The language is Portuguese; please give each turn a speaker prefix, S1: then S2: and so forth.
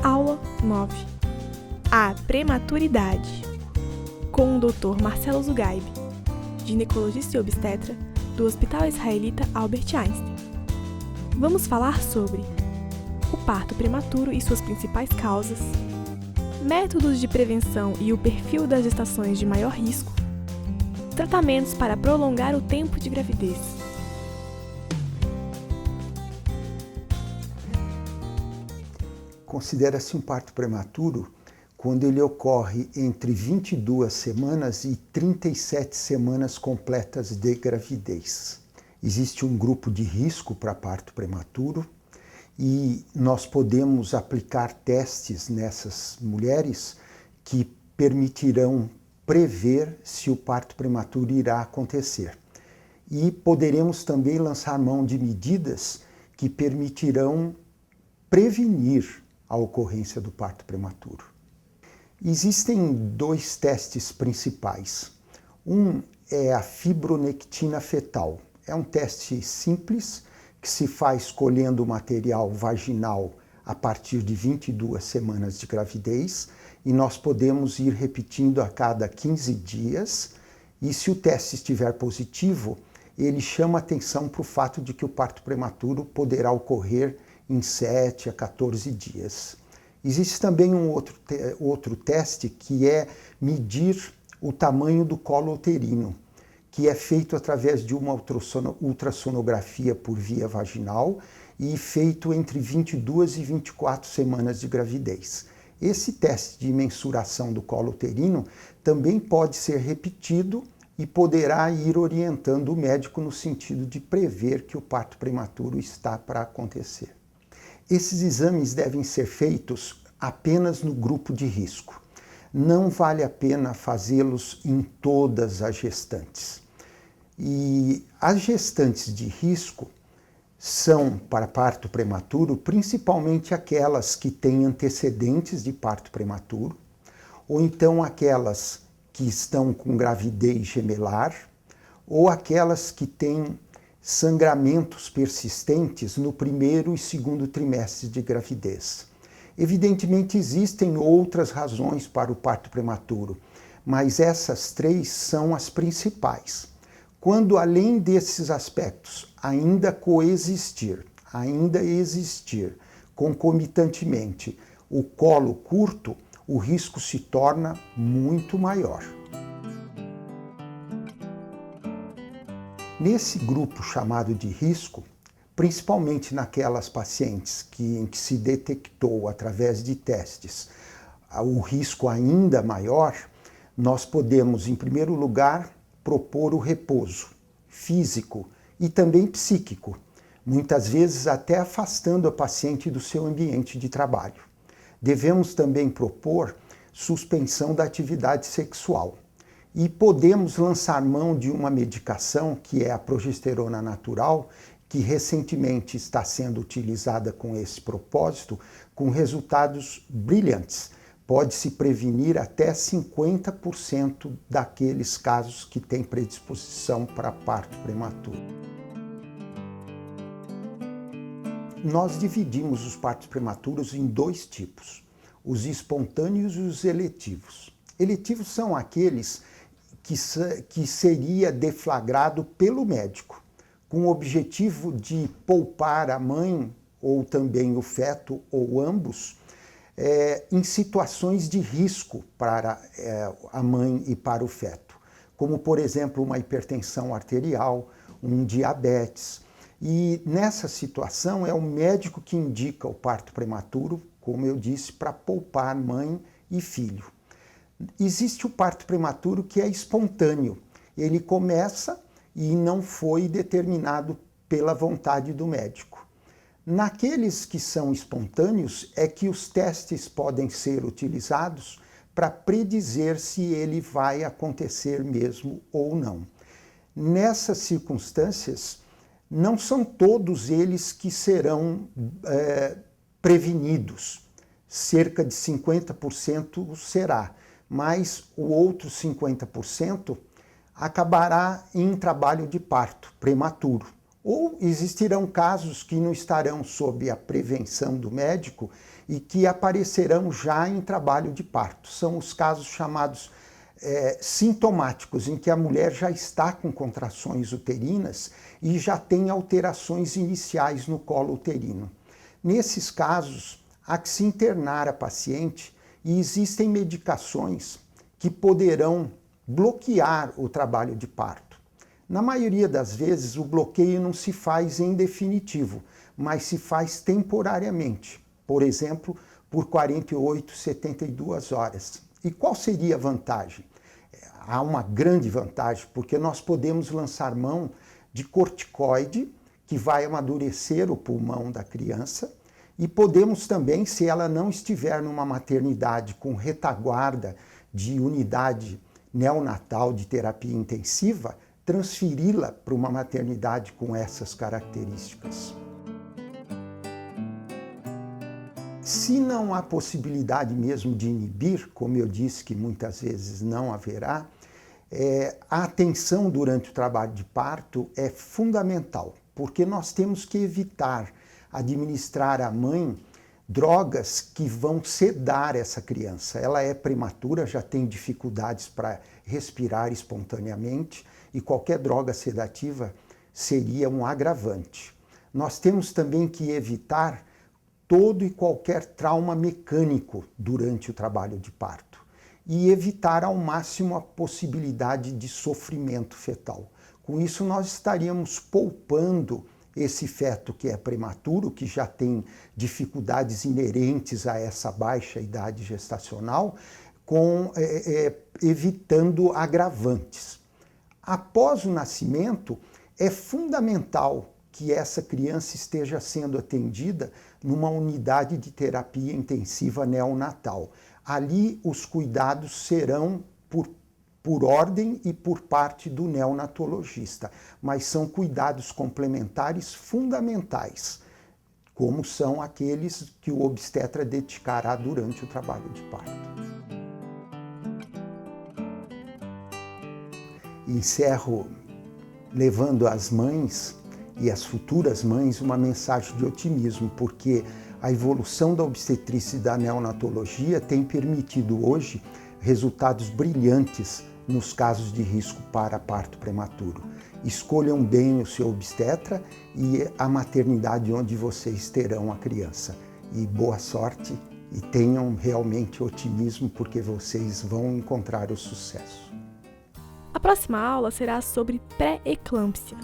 S1: Aula 9. A prematuridade. Com o Dr. Marcelo Zugaib, ginecologista e obstetra do Hospital Israelita Albert Einstein. Vamos falar sobre o parto prematuro e suas principais causas, métodos de prevenção e o perfil das gestações de maior risco, tratamentos para prolongar o tempo de gravidez.
S2: Considera-se um parto prematuro quando ele ocorre entre 22 semanas e 37 semanas completas de gravidez. Existe um grupo de risco para parto prematuro e nós podemos aplicar testes nessas mulheres que permitirão prever se o parto prematuro irá acontecer. E poderemos também lançar mão de medidas que permitirão prevenir a ocorrência do parto prematuro. Existem dois testes principais. Um é a fibronectina fetal. É um teste simples que se faz colhendo o material vaginal a partir de 22 semanas de gravidez e nós podemos ir repetindo a cada 15 dias e se o teste estiver positivo, ele chama atenção para o fato de que o parto prematuro poderá ocorrer em 7 a 14 dias. Existe também um outro teste que é medir o tamanho do colo uterino, que é feito através de uma ultrassonografia por via vaginal e feito entre 22 e 24 semanas de gravidez. Esse teste de mensuração do colo uterino também pode ser repetido e poderá ir orientando o médico no sentido de prever que o parto prematuro está para acontecer. Esses exames devem ser feitos apenas no grupo de risco. Não vale a pena fazê-los em todas as gestantes. E as gestantes de risco são, para parto prematuro, principalmente aquelas que têm antecedentes de parto prematuro, ou então aquelas que estão com gravidez gemelar, ou aquelas que têm sangramentos persistentes no primeiro e segundo trimestre de gravidez. Evidentemente, existem outras razões para o parto prematuro, mas essas três são as principais. Quando, além desses aspectos, ainda existir concomitantemente o colo curto, o risco se torna muito maior. Nesse grupo chamado de risco, principalmente naquelas pacientes em que se detectou através de testes o risco ainda maior, nós podemos, em primeiro lugar, propor o repouso físico e também psíquico, muitas vezes até afastando a paciente do seu ambiente de trabalho. Devemos também propor suspensão da atividade sexual. E podemos lançar mão de uma medicação que é a progesterona natural, que recentemente está sendo utilizada com esse propósito, com resultados brilhantes. Pode-se prevenir até 50% daqueles casos que têm predisposição para parto prematuro. Nós dividimos os partos prematuros em dois tipos, os espontâneos e os eletivos. Eletivos são aqueles que seria deflagrado pelo médico, com o objetivo de poupar a mãe ou também o feto ou ambos em situações de risco para a mãe e para o feto, como por exemplo uma hipertensão arterial, um diabetes. E nessa situação é o médico que indica o parto prematuro, como eu disse, para poupar mãe e filho. Existe o parto prematuro que é espontâneo. Ele começa e não foi determinado pela vontade do médico. Naqueles que são espontâneos é que os testes podem ser utilizados para predizer se ele vai acontecer mesmo ou não. Nessas circunstâncias, não são todos eles que serão prevenidos. Cerca de 50% será, mas o outro 50% acabará em trabalho de parto prematuro. Ou existirão casos que não estarão sob a prevenção do médico e que aparecerão já em trabalho de parto. São os casos chamados sintomáticos, em que a mulher já está com contrações uterinas e já tem alterações iniciais no colo uterino. Nesses casos, há que se internar a paciente e existem medicações que poderão bloquear o trabalho de parto. Na maioria das vezes, o bloqueio não se faz em definitivo, mas se faz temporariamente, por exemplo, por 48, 72 horas. E qual seria a vantagem? Há uma grande vantagem, porque nós podemos lançar mão de corticoide, que vai amadurecer o pulmão da criança, e podemos também, se ela não estiver numa maternidade com retaguarda de unidade neonatal de terapia intensiva, transferi-la para uma maternidade com essas características. Se não há possibilidade mesmo de inibir, como eu disse que muitas vezes não haverá, a atenção durante o trabalho de parto é fundamental, porque nós temos que evitar administrar à mãe drogas que vão sedar essa criança. Ela é prematura, já tem dificuldades para respirar espontaneamente e qualquer droga sedativa seria um agravante. Nós temos também que evitar todo e qualquer trauma mecânico durante o trabalho de parto e evitar ao máximo a possibilidade de sofrimento fetal. Com isso, nós estaríamos poupando esse feto que é prematuro, que já tem dificuldades inerentes a essa baixa idade gestacional, evitando agravantes. Após o nascimento, é fundamental que essa criança esteja sendo atendida numa unidade de terapia intensiva neonatal. Ali os cuidados serão por ordem e por parte do neonatologista, mas são cuidados complementares fundamentais, como são aqueles que o obstetra dedicará durante o trabalho de parto. Encerro levando às mães e às futuras mães uma mensagem de otimismo, porque a evolução da obstetrícia e da neonatologia tem permitido hoje resultados brilhantes nos casos de risco para parto prematuro. Escolham bem o seu obstetra e a maternidade onde vocês terão a criança. E boa sorte e tenham realmente otimismo, porque vocês vão encontrar o sucesso.
S1: A próxima aula será sobre pré-eclâmpsia.